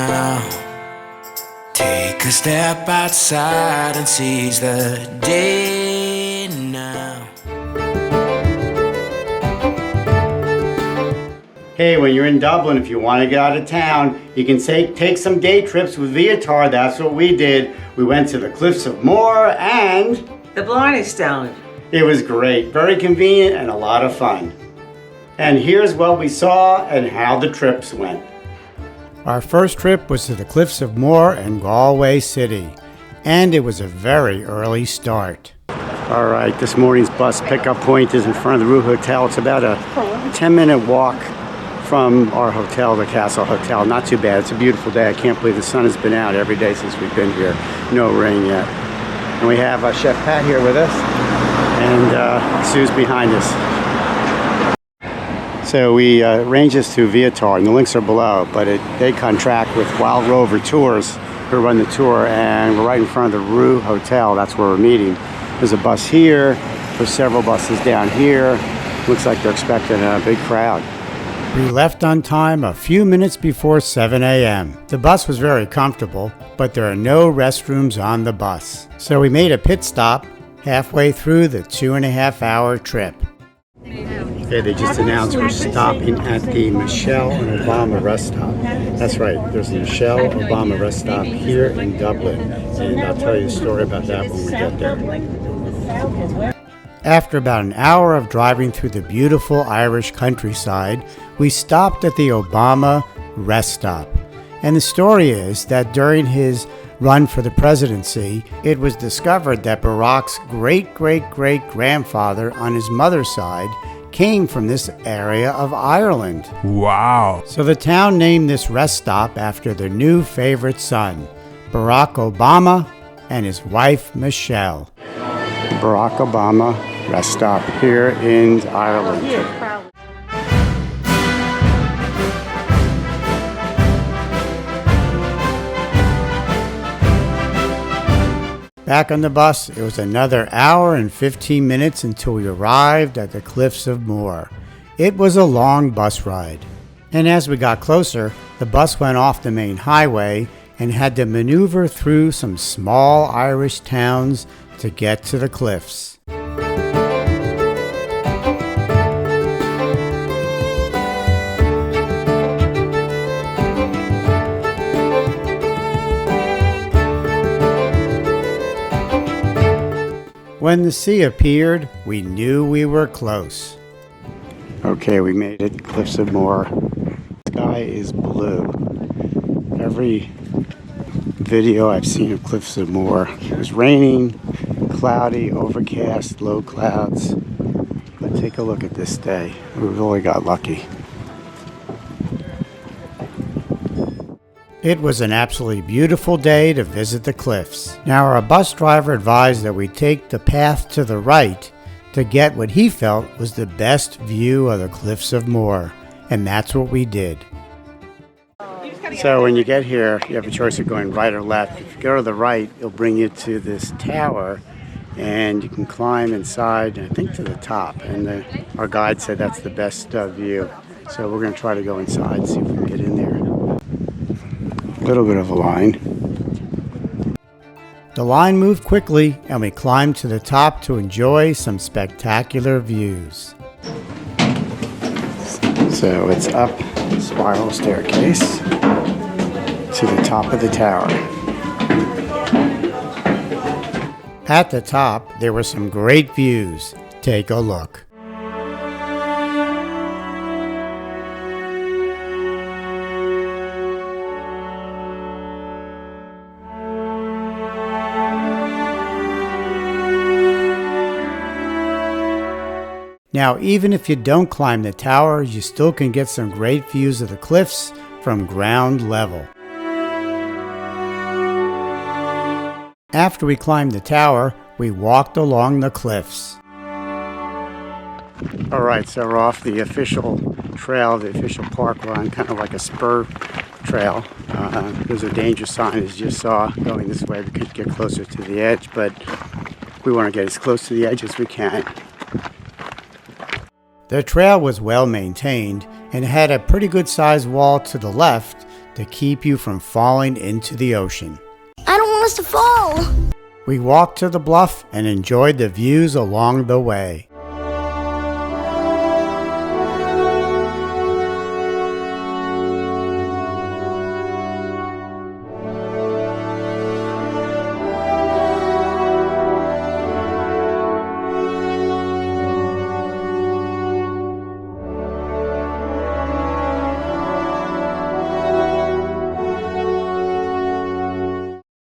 now. Take a step outside and seize the day now. Hey, when you're in Dublin, if you want to get out of town, you can take some day trips with Viator. That's what we did. We went to the Cliffs of Moher and the Blarney Stone. It was great, very convenient and a lot of fun. And here's what we saw and how the trips went. Our first trip was to the Cliffs of Moher and Galway City, and it was a very early start. All right, this morning's bus pickup point is in front of the Rue Hotel. It's about a 10-minute walk from our hotel, the Cashel Hotel. Not too bad. It's a beautiful day. I can't believe the sun has been out every day since we've been here. No rain yet. And we have Chef Pat here with us, and Sue's behind us. So we arranged this through Viator, and the links are below, but they contract with Wild Rover Tours who run the tour, and we're right in front of the Rue Hotel. That's where we're meeting. There's a bus here. There's several buses down here. Looks like they're expecting a big crowd. We left on time a few minutes before 7 a.m. The bus was very comfortable, but there are no restrooms on the bus. So we made a pit stop halfway through the 2.5-hour trip. Okay, they just announced we're stopping at the Michelle and Obama rest stop. That's right, there's a Michelle Obama rest stop here in Dublin, and I'll tell you a story about that when we get there. After about an hour of driving through the beautiful Irish countryside, we stopped at the Obama rest stop. And the story is that during his run for the presidency, it was discovered that Barack's great-great-great-grandfather on his mother's side came from this area of Ireland. Wow. So the town named this rest stop after their new favorite son, Barack Obama and his wife, Michelle. Barack Obama rest stop here in Ireland. Back on the bus, it was another hour and 15 minutes until we arrived at the Cliffs of Moher. It was a long bus ride. And as we got closer, the bus went off the main highway and had to maneuver through some small Irish towns to get to the cliffs. When the sea appeared, we knew we were close. Okay, we made it, Cliffs of Moher. The sky is blue. Every video I've seen of Cliffs of Moher, it was raining, cloudy, overcast, low clouds. But take a look at this day. We really got lucky. It was an absolutely beautiful day to visit the cliffs. Now our bus driver advised that we take the path to the right to get what he felt was the best view of the Cliffs of Moher, and that's what we did. So when you get here, you have a choice of going right or left. If you go to the right, it'll bring you to this tower, and you can climb inside, I think to the top, and our guide said that's the best view. So we're going to try to go inside and see if we can get in there. A little bit of a line. The line moved quickly, and we climbed to the top to enjoy some spectacular views. So it's up a spiral staircase to the top of the tower. At the top, there were some great views. Take a look. Now, even if you don't climb the tower, you still can get some great views of the cliffs from ground level. After we climbed the tower, we walked along the cliffs. All right, so we're off the official trail, the official park run, kind of like a spur trail. There's a danger sign, as you saw, going this way. We could get closer to the edge, but we want to get as close to the edge as we can. The trail was well maintained and had a pretty good sized wall to the left to keep you from falling into the ocean. I don't want us to fall. We walked to the bluff and enjoyed the views along the way.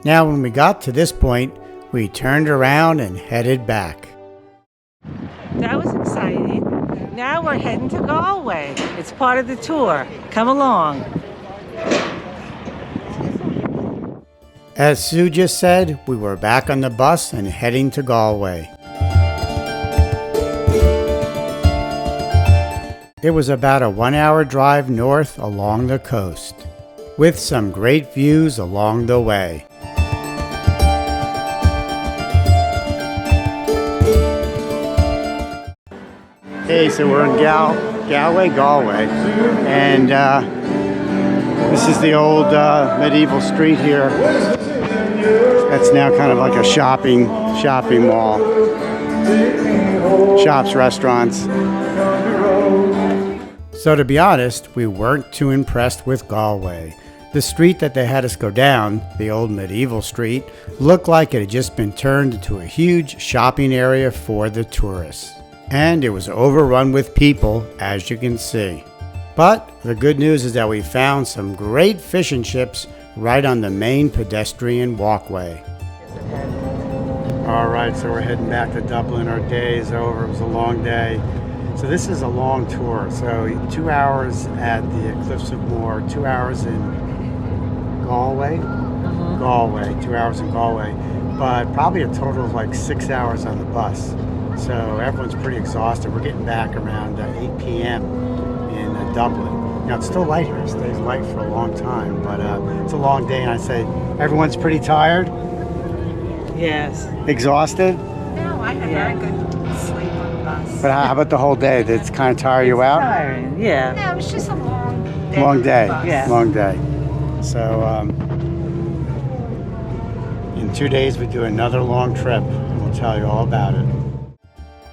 Now, when we got to this point, we turned around and headed back. That was exciting. Now we're heading to Galway. It's part of the tour. Come along. As Sue just said, we were back on the bus and heading to Galway. It was about a 1-hour drive north along the coast, with some great views along the way. Okay, so we're in Galway, and this is the old medieval street here. That's now kind of like a shopping mall. Shops, restaurants. So to be honest, we weren't too impressed with Galway. The street that they had us go down, the old medieval street, looked like it had just been turned into a huge shopping area for the tourists. And it was overrun with people, as you can see. But the good news is that we found some great fish and chips right on the main pedestrian walkway. All right, so we're heading back to Dublin. Our day is over. It was a long day. So this is a long tour. So 2 hours at the Cliffs of Moher, 2 hours in Galway. 2 hours in Galway. But probably a total of like 6 hours on the bus. So everyone's pretty exhausted. We're getting back around 8 p.m. in Dublin. Now it's still light here. It stays light for a long time, but it's a long day, and I'd say everyone's pretty tired. Yes. Exhausted? No, I had very good sleep on the bus. But how about the whole day? Did it kind of tire you out? Tiring, yeah. No, it was just a long day. Long day. on the bus. Yeah. Long day. So in 2 days we do another long trip, and we'll tell you all about it.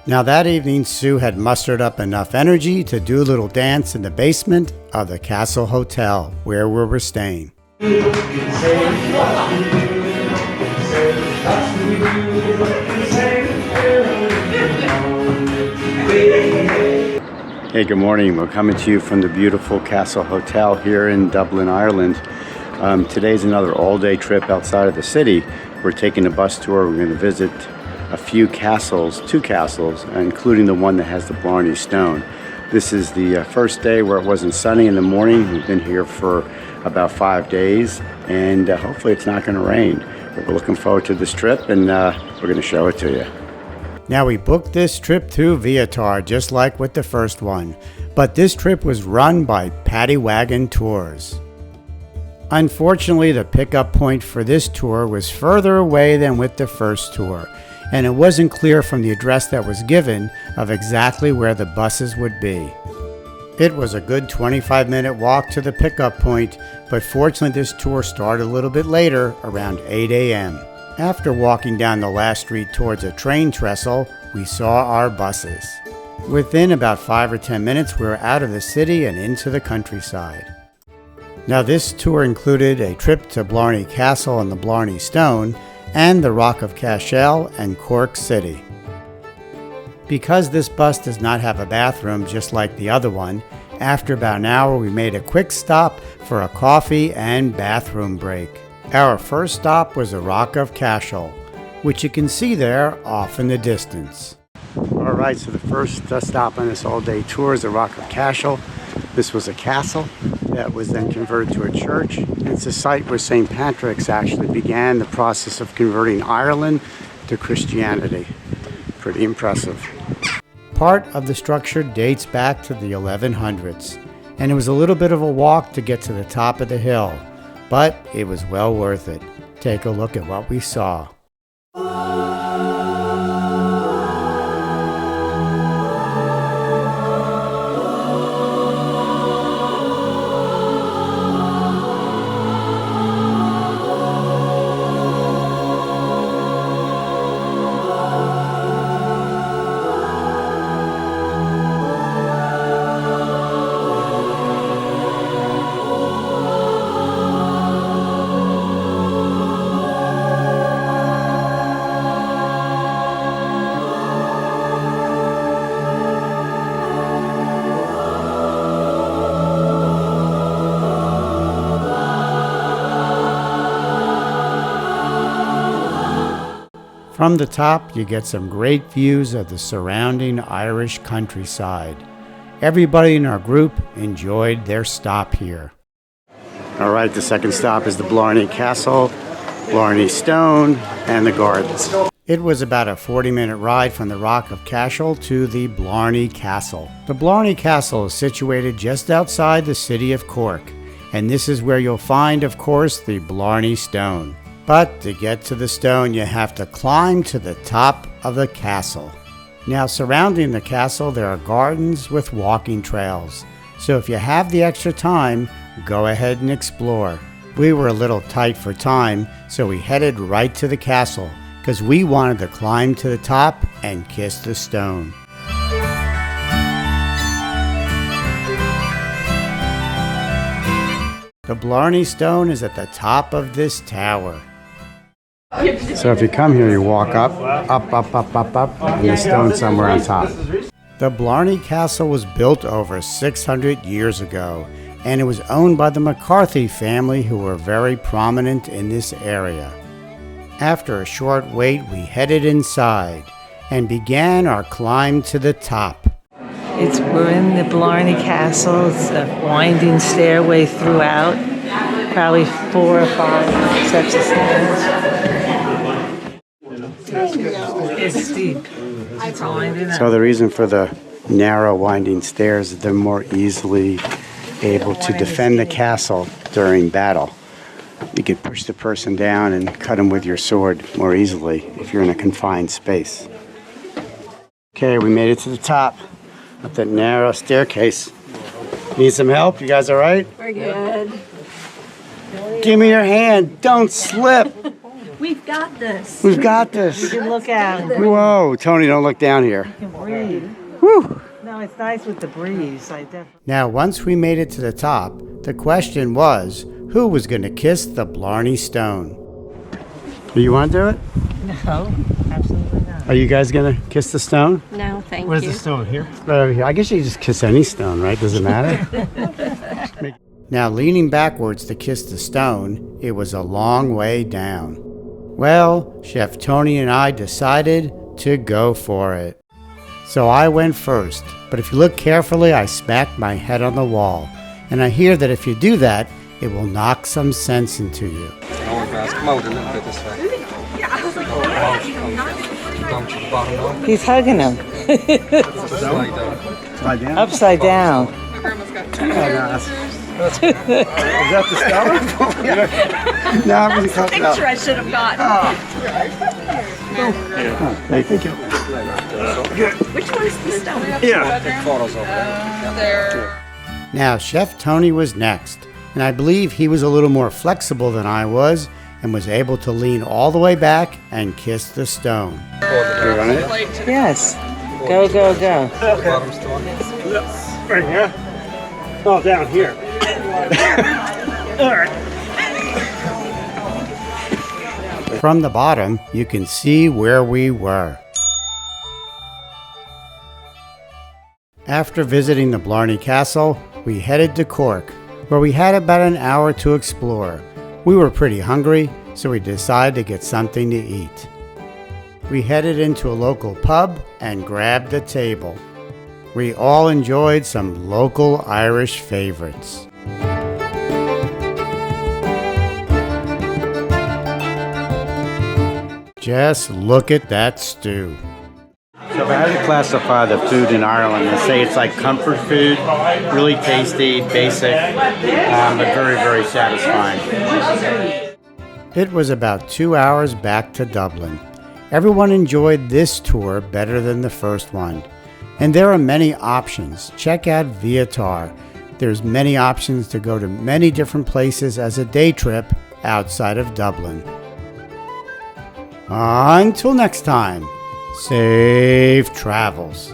Now that evening, Sue had mustered up enough energy to do a little dance in the basement of the Cashel Hotel, where we were staying. Hey, good morning. We're coming to you from the beautiful Cashel Hotel here in Dublin, Ireland. Today's another all-day trip outside of the city. We're taking a bus tour. We're going to visit a few castles, 2 castles, including the one that has the Blarney stone. This is the first day where it wasn't sunny in the morning. We've been here for about 5 days, and hopefully it's not going to rain. But we're looking forward to this trip, and we're going to show it to you. Now, we booked this trip through Viator, just like with the first one, but this trip was run by Paddy Wagon Tours. Unfortunately, the pickup point for this tour was further away than with the first tour, and it wasn't clear from the address that was given of exactly where the buses would be. It was a good 25-minute walk to the pickup point, but fortunately this tour started a little bit later, around 8 a.m. After walking down the last street towards a train trestle, we saw our buses. Within about 5 or 10 minutes, we were out of the city and into the countryside. Now this tour included a trip to Blarney Castle and the Blarney Stone, and the Rock of Cashel and Cork City. Because this bus does not have a bathroom just like the other one, after about an hour we made a quick stop for a coffee and bathroom break. Our first stop was the Rock of Cashel, which you can see there off in the distance. Alright, so the first stop on this all-day tour is the Rock of Cashel. This was a castle that was then converted to a church. It's a site where St. Patrick's actually began the process of converting Ireland to Christianity. Pretty impressive. Part of the structure dates back to the 1100s, and it was a little bit of a walk to get to the top of the hill, but it was well worth it. Take a look at what we saw. From the top, you get some great views of the surrounding Irish countryside. Everybody in our group enjoyed their stop here. All right, the second stop is the Blarney Castle, Blarney Stone, and the gardens. It was about a 40-minute ride from the Rock of Cashel to the Blarney Castle. The Blarney Castle is situated just outside the city of Cork, and this is where you'll find, of course, the Blarney Stone. But to get to the stone, you have to climb to the top of the castle. Now, surrounding the castle, there are gardens with walking trails. So if you have the extra time, go ahead and explore. We were a little tight for time, so we headed right to the castle because we wanted to climb to the top and kiss the stone. The Blarney Stone is at the top of this tower. So if you come here, you walk up, and the stone's somewhere on top. The Blarney Castle was built over 600 years ago, and it was owned by the McCarthy family, who were very prominent in this area. After a short wait, we headed inside and began our climb to the top. We're in the Blarney Castle. It's a winding stairway throughout, probably 4 or 5 steps of stairs. It's steep. It's winding up. So the reason for the narrow winding stairs is they're more easily able to defend the castle during battle. You could push the person down and cut them with your sword more easily if you're in a confined space. Okay, we made it to the top of that narrow staircase. Need some help? You guys all right? We're good. Give me your hand. Don't slip. We've got this. We've got this. You can look out. Whoa, Tony, don't look down here. You can breathe. Whew. No, it's nice with the breeze. I definitely. Now, once we made it to the top, the question was, who was going to kiss the Blarney Stone? Do you want to do it? No, absolutely not. Are you guys going to kiss the stone? No, thank Where's you. the stone? Here? Right over here. I guess you can just kiss any stone, right? Does it matter? Now, leaning backwards to kiss the stone, it was a long way down. Well, Chef Tony and I decided to go for it. So I went first, but if you look carefully, I smacked my head on the wall. And I hear that if you do that, it will knock some sense into you. Come out a little bit this way. Down to the bottom now. He's hugging him. Slide down. Slide down? Upside down. Is that the stone? No, I'm really close enough. I should have gotten. Thank you. Which one's the stone? Take photos of it. Now, Chef Tony was next, and I believe he was a little more flexible than I was and was able to lean all the way back and kiss the stone. You want it? Yes. Go, go, go. Bottom stone. Right here? Oh, down here. All right. From the bottom, you can see where we were. After visiting the Blarney Castle, we headed to Cork, where we had about an hour to explore. We were pretty hungry, so we decided to get something to eat. We headed into a local pub and grabbed a table. We all enjoyed some local Irish favorites. Just look at that stew. So if I had to classify the food in Ireland, I'd say it's like comfort food, really tasty, basic, but very, very satisfying. It was about 2 hours back to Dublin. Everyone enjoyed this tour better than the first one. And there are many options. Check out Viator. There's many options to go to many different places as a day trip outside of Dublin. Until next time, safe travels.